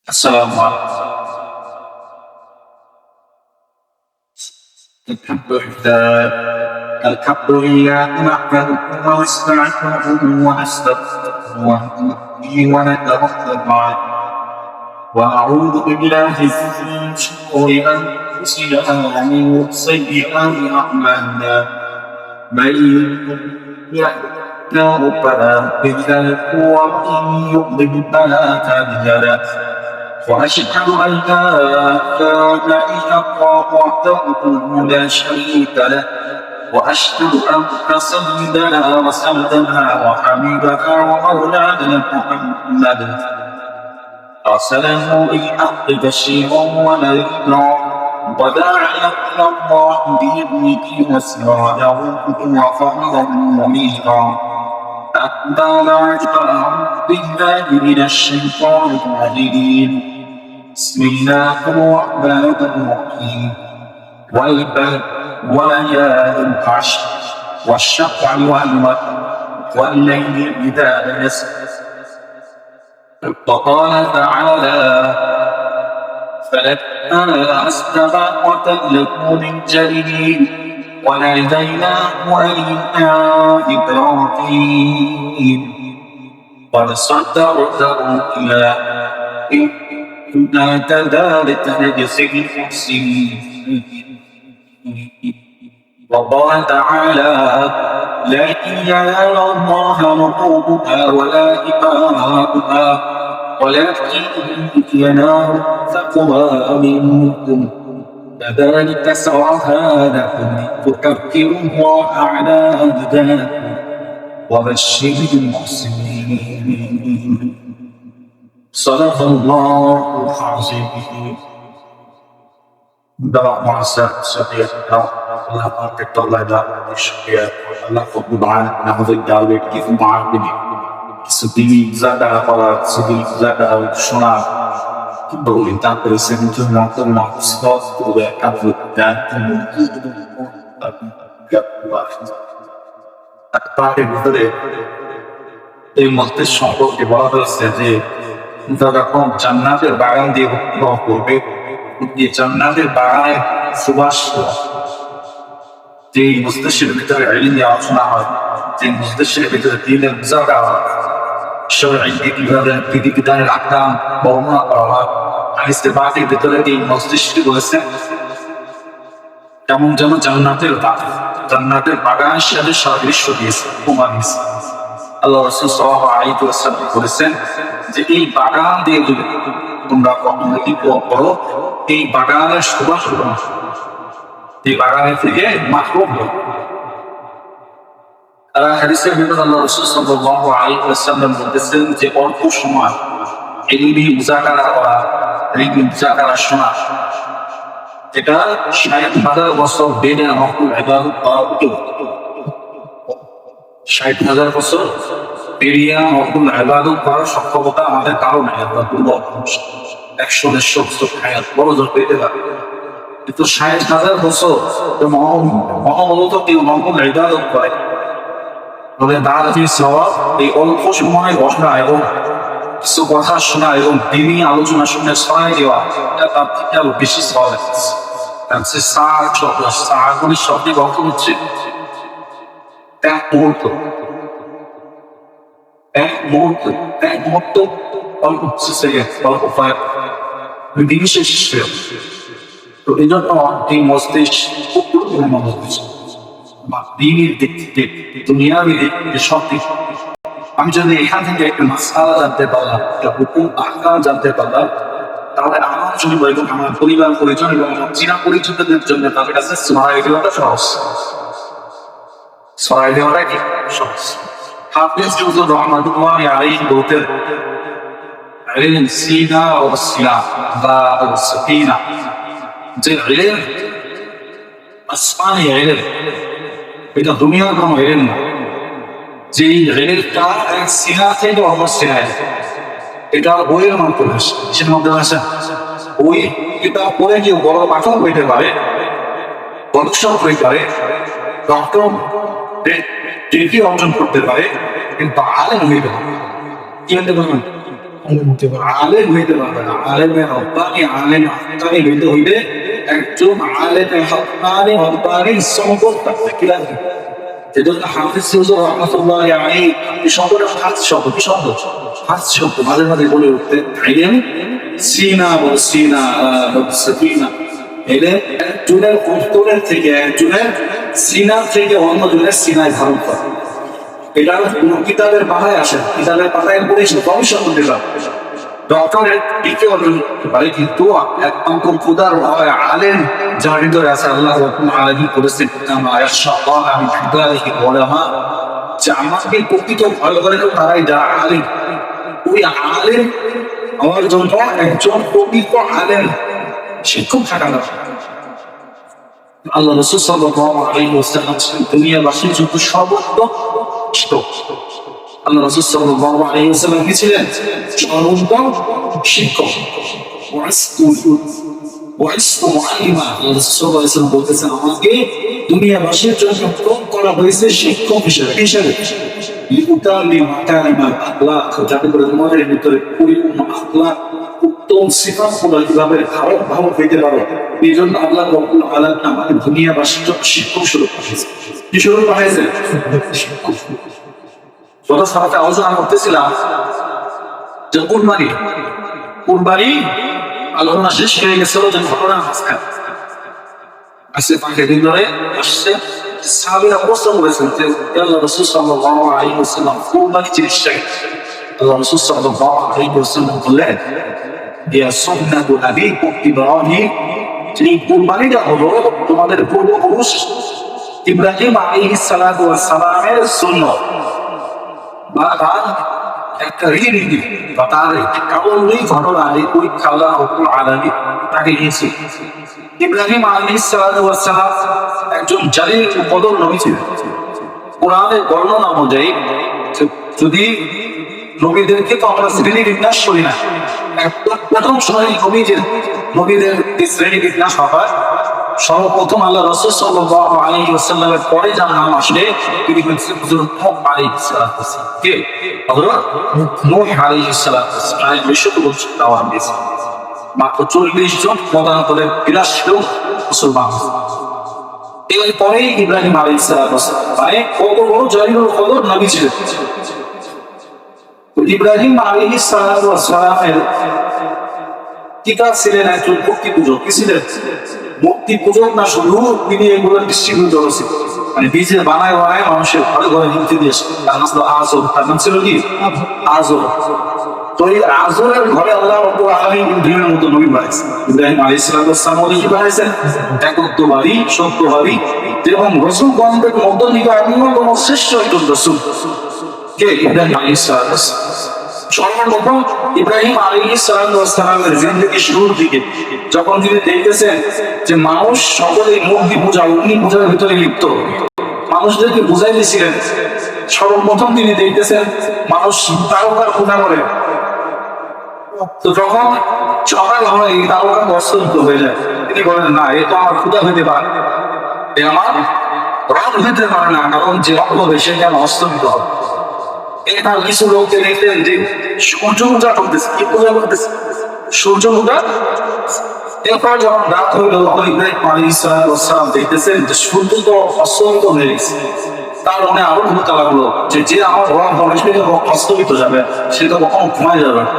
السلام عليكم. الحمد لله الحمد لله نحمده ونستعينه ونستغفره ونتوكل عليه ونعوذ بالله من شرور انفسنا ومن سيئات اعمالنا من يهده فلا مضل له ومن يضلل فلا هادي له وأشهد أن لا إله إلا الله وحده لا شريك له وأشهد أن سيدنا وسندنا وحبيبنا ومولانا محمدا أرسله بالحق بشيرا ونذيرا وداعيا إلى الله بإذنه وسراجا وفرجا منيرا أما بعد فأعوذ بالله من الشيطان الرجيم بسم الله الرحمن الرحيم والبلد وليال العشر والشفع والوتر والليل إذا يسر وقال تعالى فلما أسلما وتله للجليل وناديناه أن يا إبراهيم قد صدقت الرؤيا إنا كذلك نجزي المحسنين وقال تعالى لا ينال الله لحومها ولا دماؤها ولكن ينال التقوى منكم كذلك سعها لكم لتكبروا الله على هداكم وبشر المحسنين صدق الله العظيم দাওয়া মাসা সাদিয়া আল্লাহ পাকের তলায় দাওয়াতের শুকরিয়া আল্লাহ কবুল আলামিন আমাদের দাওয়াতে কিছু মাহফিল কিছু দিনী জাদা করা সিদি জাদা শোনা বলি তারপরে সেন্টার মতো মাহসুস করে কাবুল দান তার ভিতরে এই মতের সম্পর্কে বলা হয়েছে যে যখন জান্নাতের বাগান দিয়ে ভ্রমণ করবে যে জান্নাতের বাগানের সুবাস যে মস্তিষ্কের ভিতরে ইলম নিয়ে আলোচনা হয় যে মস্তিষ্কের ভিতরে দিনের বুঝাটা হয় কিভাবে বিধিবিধানের আকাম বর্ণনা করা হয় হাদিসের বাতির ভিতরে এই মস্তিষ্ক রয়েছে কেমন যেন জান্নাতের বাগানের সাথে সাদৃশ্য দিয়েছে উপমা দিয়েছে আল্লাহ রাসূল সাল্লাল্লাহু আলাইহি ওয়াসাল্লাম বলেছেন যে এই বাগান দিয়ে যদি তোমরা কখনো করো এই বাগানের সুবাস এই বাগানের থেকে মাহরুম হবে আর হাদিসের ভিতরে আল্লাহ রাসূল সাল্লাল্লাহু আলাইহি ওয়াসাল্লাম বলেছেন যে অল্প সময় ইলমি মুযাকারা করা ইলমি মুযাকারা শোনা এটা ৬০,০০০ বছর বেড়ে আমল ইবাদত করা হতো ৬০,০০০ বছর পেরিয়ে আমল ইবাদত করার সক্ষমতা আমাদের কারণে আমরা দুর্বল ১০০-১৫০ বছর হায়াত বড় জোর পেতে পারে কিন্তু ৬০,০০০ বছর মহামূলত কেউ আমল ইবাদত করে তবে তার যে সওয়াব এই অল্প সময় বসা এবং কিছু কথা শোনা এবং দিনী আলোচনা শুনে ছড়াই দেওয়া এটা তার থেকে আরো বেশি সওয়াব তার সে সাহাগুলির শব্দে গল্প হচ্ছে এক মুহূর্ত অল্প অল্প দিন শেষ তো এই জন্য এই মস্তিষ্ক দিনের দিক থেকে দুনিয়াবি দিক থেকে সব দিক আমি যদি এখান থেকে একটা মাসআলা জানতে পারলাম একটা হুকুম আহকাম জানতে পারলাম তাহলে আমার জন্য এবং আমার পরিবার পরিজন এবং আমার চিনা পরিচিতদের জন্য তাদের কাছে ছড়াই দেওয়াটা সহজ ছড়াই দেওয়াটা কি সহজ হাফিজ হুজুর রহমাতুল্লাহ আলাইহি বলতেন ইলম সিনা ও সিলা বা সাকিনা যে ইলম আসমানি ইলম এটা দুনিয়ার কোনো ইলম না যে ইলমটা এক সিনা থেকে অন্য সিনায় এটা বইয়ের মাধ্যমে কিসের মাধ্যমে আসে বই এটা পড়ে কেউ বড় পাঠক হইতে পারে গবেষক হইতে পারে ডক্টর ডিগ্রি অর্জন করতে পারে কিন্তু আলেম হইতে পারে কি হতে পারবেন আলেম হইতে পারবে না। আলেমে হক্কানি, আলেম হক্কানি হইতে হইলে একজন আলেমে হক্কানি হক্কানি সম্পদ থাকবে। কি লাগবে? যেটা হাফিজ হুজুর রহমাতুল্লাহি আলাইহি সম্পূর্ণ হাত শব্দ, কি শব্দ? হাত শব্দ মাঝে মাঝে বলে উঠতেন। আইলেন সিনা ও সিনা সাকিনা, এলে একজনের অন্তরের থেকে, একজনের সিনা থেকে অন্যজনের সিনায় ধারণ করা। এটা কোন কিতাবের পাতায় আসে, কিতাবের পাতায় পড়েছি গবেষণা দিলাম। ডক্টরেট ডিগ্রি অর্জন করতে পারে, কিন্তু একমাত্র খুদার হয় আলেম যার হৃদয়ে আছে। আল্লাহ রাব্বুল আলামিন বলেছেন, আমি ওলামা, যে আমাকে প্রকৃত ভয় করে তারাই যারা আলেম। ওই আলেম আমার জন্য একজন প্রকৃত আলেম শিক্ষক থাকা দরকার। আল্লাহ রাসূল সাল্লাল্লাহু আলাইহি ওয়াসাল্লাম দুনিয়াবাসীর জন্য সর্বোত্তম। আল্লাহ রাসূল সাল্লাল্লাহু আলাইহি ওয়াসাল্লাম কি ছিলেন? সর্বোত্তম শিক্ষক। ওয়াইসু মুআল্লিমা। আল্লাহ রাসূল সাল্লাল্লাহু আলাইহি ওয়াসাল্লাম বলতেছেন, আমাকে দুনিয়াবাসীর জন্য প্রেরণ করা হয়েছে শিক্ষক হিসেবে। লিউতাল্লিম মাকারিমাল আখলাক, যাতে করে তোমাদের ভিতরে পরিপূর্ণ আখলাক, উত্তম সিফাতগুলো কিভাবে ভালো হইতে পারে। এই জন্য আল্লাহ রাব্বুল আলামিন আমাকে দুনিয়াবাসীর জন্য শিক্ষক স্বরূপ পাঠিয়েছেন। কি স্বরূপ পাঠিয়েছেন? শিক্ষক। গত সপ্তাহে আলোচনা করতেছিলাম যে কুরবানি আলোচনা শেষ হয়ে গেছিল, যে ঘটনা আসছে 5 দিন ধরে আসছে। সাহাবীরা প্রশ্ন করেছেন যে আল্লাহ রাসূল সাল্লাল্লাহু আলাইহি ওয়াসাল্লাম কুরবানি জিনিসটা কি? আল্লাহ রাসূল সাল্লাল্লাহু আলাইহি ওয়াসাল্লাম বললেন, ইয়া সুন্নাতু আবিকুম ইব্রাহিম, এই কুরবানিটা হলো তোমাদের পূর্বপুরুষ ইব্রাহিম আলাইহিস সালাতু ওয়াস সালামের সুন্নাত। বা একটা রীতি বা তার কারণেই ঘটনা, ওই আল্লাহ রাব্বুল আলামিন তাকে দিয়েছে। ইব্রাহিম আলাইহিস সালাতু ওয়াস সালাম একজন জালিল কদর নবী ছিলেন। কোরআনের বর্ণনা অনুযায়ী, যদি নবীদেরকে তো আমরা শ্রেণী বিন্যাস করি না, প্রথম শ্রেণী নবীদের শ্রেণী বিন্যাস হয়। সর্বপ্রথম আল্লাহ রাসূল সাল্লাল্লাহু আলাইহি ওয়াসাল্লামের পরে যার নাম আসে তিনি হচ্ছেন হযরত নূহ আলাইহিস সালাতু ওয়াস সালাম। কে? হযরত নূহ আলাইহিস সালাতু ওয়াস সালাম। 200 বছর দাওয়াত দিয়েছেন। মাত্র 40 জন মতান্তরের 82 জন মুসলমান। এরপরেই ইব্রাহিম আলাইহিস সালাতু ওয়াস সালাম, মানে কত বড় জালিলুল কদর নবী ছিলেন। ইব্রাহিম আলাইহিস সালাতু ওয়াস সালামের পিতা ছিলেন একজন মূর্তি পূজক। কি ছিলেন? মূর্তি পূজক না, শুধু তিনি এগুলো ডিস্ট্রিবিউটর ছিলেন, মানে বীজে বানায় মানুষের ঘরে ঘরে মূর্তি দিয়েছে। তার নাম ছিল আযর। তার নাম ছিল কি? আযর। তো এই আযরের ঘরে আল্লাহ রাব্বুল আলামিন ইব্রাহিমের মতো নবী বানাইছেন। ইব্রাহিম আলাইহিস সালাতু ওয়াস সালাম কি বানাইছেন? একত্ববাদী, সত্যবাদী এবং রাসূলগণদের মধ্য থেকে অন্যতম শ্রেষ্ঠ একজন রাসূল। কে? ইব্রাহিম আলাইহিস সালাতু ওয়াস সালাম। সর্বপ্রথম ইব্রাহিম আলাইহিস সালাতু ওয়াস সালামের জিন্দেগি শুরুর দিকে যখন তিনি দেখতেছেন যে মানুষ সকলেই মূর্তি পূজা, অগ্নি পূজার ভিতরে লিপ্ত, মানুষদেরকে বুঝাই দিয়েছিলেন। সর্বপ্রথম তিনি দেখতেছেন মানুষ তারকার পূজা করে। তো যখন সকাল হয় এই তারকা অস্তমিত হয়ে যায়, তিনি বলেন, না, এ তো আমার ক্ষুধা হইতে পারে, এ আমার রব হইতে পারে না, কারণ যে রব হবে সেটা আমার অস্তমিত হবে। এটা কিছু লোককে দেখতেন যে সূর্য পূজা করতেছে। কি পূজা করতেছে? সূর্য পূজা। এরপর যখন রাত হইল, ইব্রাহিম আলাইহিস সালাম দেখতেছেন যে সূর্য তো অস্তমিত হয়ে গেছে। তার মনে আরো ভূমিকা লাগলো যে আমার রব হবে সে অস্তমিত যাবে, সে তো কখনো ঘুমায় যাবে না।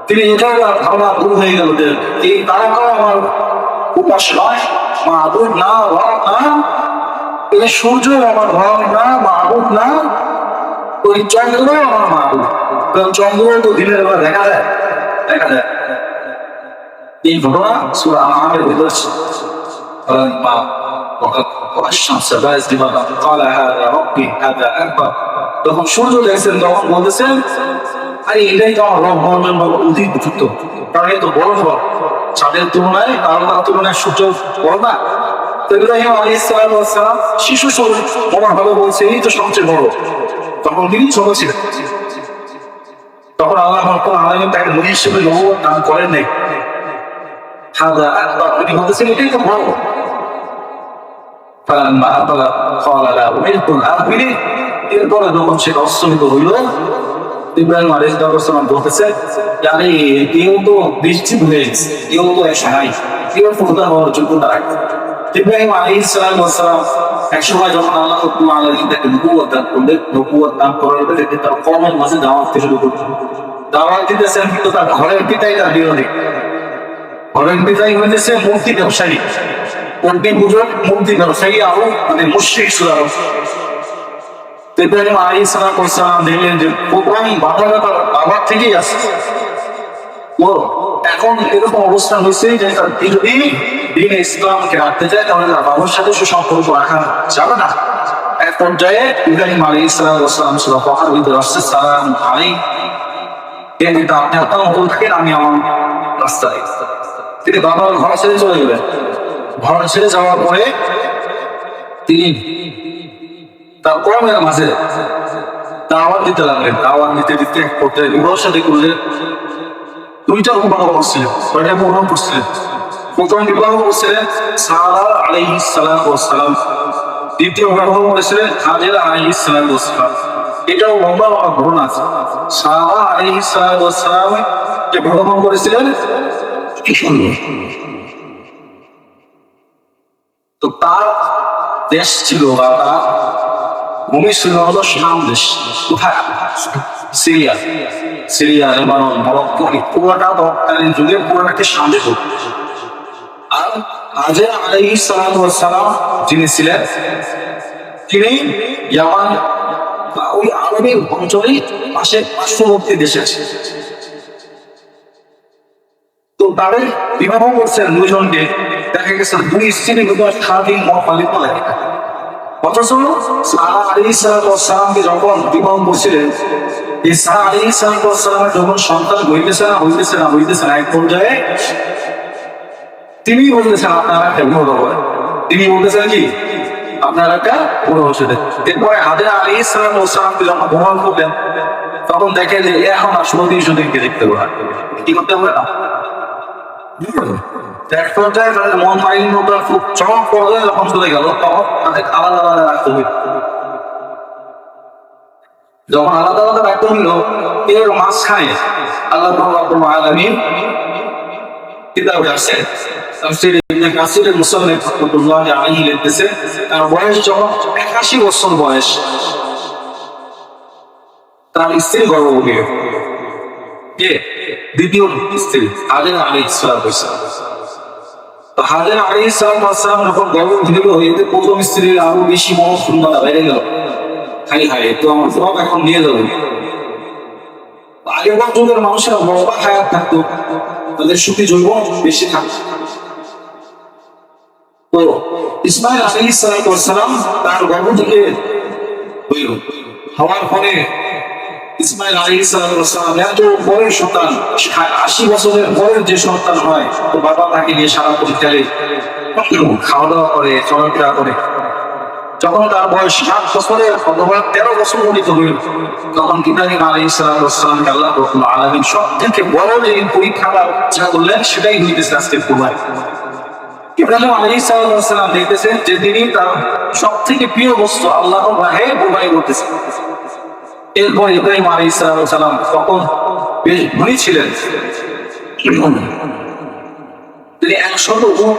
তিনি এটা ধারণা দূর হয়ে গেল যে এই তারকা আমার উপাস নয়, মাহবুব না, রব না, এই সূর্য আমার রব না, মাহবুব না, ওই চন্দ্র আমার মাহবুব। কারণ চন্দ্র তো দিনের বেলা দেখা যায়। এই ঘটনা সূরা আনআমের ভিতরে আছে। তখন সূর্য দেখছেন, তখন বলতেছেন, আরে এটাই তো আমার রব হওয়ার জন্য অধিক উপযুক্ত, কারণ এই তো বড় রব, চাঁদের তুলনায় তারকার তুলনায় সূর্য বড় না। ইব্রাহিম আলাইহিস সালাম শিশু স্বরূপ ওমর ভাবে বলছে, এই তো সবচেয়ে বড়। তখন তিনি ছোট ছিলেন। তখন আল্লাহ রাব্বুল আলামিন তাকে নবী হিসেবে নবুয়ত দান করেন নাই। তিনি বলতেছেন এটাই তো বড়। এরপরে যখন সে অস্তমিত হইল, ইব্রাহিম আলাইহিস সালাম বলতেছে, আরে কেউ তো নিশ্চিত হয়ে গেছে, কেউ তো এসে নাই, কেউ খোদা হওয়ার যোগ্যতা রাখে। ইব্রাহিম আলাইহিস সালাম এক সময় যখন আল্লাহ রাব্বুল আলামিন তাকে নবুয়ত দান করলেন, নবুয়ত দান করার পরে তার কওমের মাঝে দাওয়াত শুরু করলেন। দাওয়াত দিতেছেন, কিন্তু তার ঘরের পিতাই তার বিরোধী। ঘরের পিতাই হইতেছে মূর্তি ব্যবসায়ী, মূর্তি পূজক, মূর্তি ব্যবসায়ী, আরো মানে মুশরিক ছিল। ইব্রাহিম আলাইহিস সালাম দেখলেন যে প্রথম বাধাটা তার বাবার থেকেই আসছে। ও এখন এরকম অবস্থা হয়েছে যে তার যদি দিন ইসলামকে রাখতে চায় তাহলে তার বাবার সাথে সুসম্পর্ক রাখা যাবে না। এক পর্যায়ে ইব্রাহিম আলাইহিস সালাম ছিল পাহাড় ভিতরে আসছে, সালাম আলাইকুম, কিন্তু আপনি আপনার মতো থাকেন, আমি আমার রাস্তায়। তিনি বাবার ঘর ছেড়ে চলে গেলেন। ঘর ছেড়ে যাওয়ার পরে তিনি তার কর্মের মাঝে দাওয়াত দিতে লাগলেন। দাওয়াত দিতে দিতে এক পর্যায়ে বিবাহের সাথে করলেন। দুইটা বিবাহ করছিলেন, ছয়টা বিবাহ করছিলেন। প্রথম বিবাহ করছিলেন সারা আলাইহিস সালাম, দ্বিতীয় বিবাহ করেছিলেন হাজেরা আলাইহিস সালাম। এটাও লম্বা ঘটনা আছে। সারা আলাইহিস সালাম যে বিবাহ করেছিলেন, কি সুন্দর। তো তার দেশ ছিল বা তার ভূমি ছিল হলো শাম দেশ। কোথায়? সিরিয়া, সিরিয়া, লেবানন, মরক্কো, পুরোটা তৎকালীন যুগে পুরোটাকে শাম দেশ। আর হাজেরা আলাইহিস সালাম যিনি ছিলেন, তিনি ইয়ামান বা ওই আরবি অঞ্চলেই পাশে পার্শ্ববর্তী দেশে ছিলেন। তো তাদের বিবাহ করছেন দুইজনকে, দেখা গেছে দুই স্ত্রী স্বাধীন পালিত লাগে। অথচ সারা আলাইহিস সালামকে যখন বিবাহ করছিলেন, এই সারা আলাইহিস সালামের যখন সন্তান হইতেছে না এক পর্যায়ে তিনি বলতেছেন আপনারা একটা বিবাহ করেন। তিনি বলতেছেন কি আপনারা একটা বিবাহ সেটা। এরপরে হাজেরা আলাইহিস সালামকে যখন বিবাহ করলেন, তখন দেখে যে এখন আর সতীকে দেখতে পারে, কি করতে হবে না। এক পর্যায়ে তাদের মন মাইন্ড খুব চরম পর্যায়ে যখন চলে গেল, তখন তাদের আলাদা আলাদা রাখতে হইল। যখন আলাদা আলাদা রাখতে হইল, এর মাঝখানে আল্লাহ রাব্বুল আলামিন কিতাবে আসছে, তাফসীর ইবনে কাসিরের মুসান্নিফ রাহমাতুল্লাহি আলাইহি লিখতেছে, তার বয়স যখন ৮১ বছর বয়স, তার স্ত্রী গর্ভবতী। কে? দ্বিতীয় স্ত্রী হাজেরা আলাইহিস সালাম। তো হাজেরা আলাইহিস সালাম যখন গর্ভবতী হলো, এতে প্রথম স্ত্রীর আরো বেশি মহত্বতা বেড়ে গেল। হাই তো আমার সব এখন নিয়ে যাবো। আগেকার যুগের মানুষেরা লম্বা হায়াত থাকতো, তাদের সুখী যৌবন বেশি থাকতো। তো ইসমাইল আলাইহিস সালাম তার গর্ভ থেকে হইল, হওয়ার পরে ইসমাইল আলাইহিস সালাম এত বড় সন্তান, ৮০ বছরের পরের যে সন্তান হয়, তো বাবা তাকে নিয়ে সারা পরিচালে খাওয়া দাওয়া করে, চলাফেরা করে। যখন তার বয়স ৭ বছরের অথবা ১৩ বছর গণিত হইল, তখন ইব্রাহিম আলাইহিস সালামকে আল্লাহ রাব্বুল আলামিন সব থেকে বড় যে পরীক্ষাটা যা করলেন, সেটাই হইতেছে আজকের কুরবানি। ইব্রাহিম আলাইহিস সালাম দেখতেছেন যে তিনি তার সব থেকে প্রিয় বস্তু আল্লাহর রাহে কুরবানি করতেছেন। এরপর ইব্রাহিম আলাইহিস সালাম তখন বেশ ধনী ছিলেন, তিনি ১০০ উট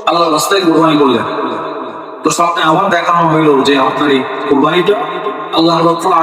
আল্লাহর রাস্তায় কুরবানি করলেন। তো সামনে আবার দেখানো হইল যে আপনার এই কুরবানিটা আল্লাহ রাব্বুল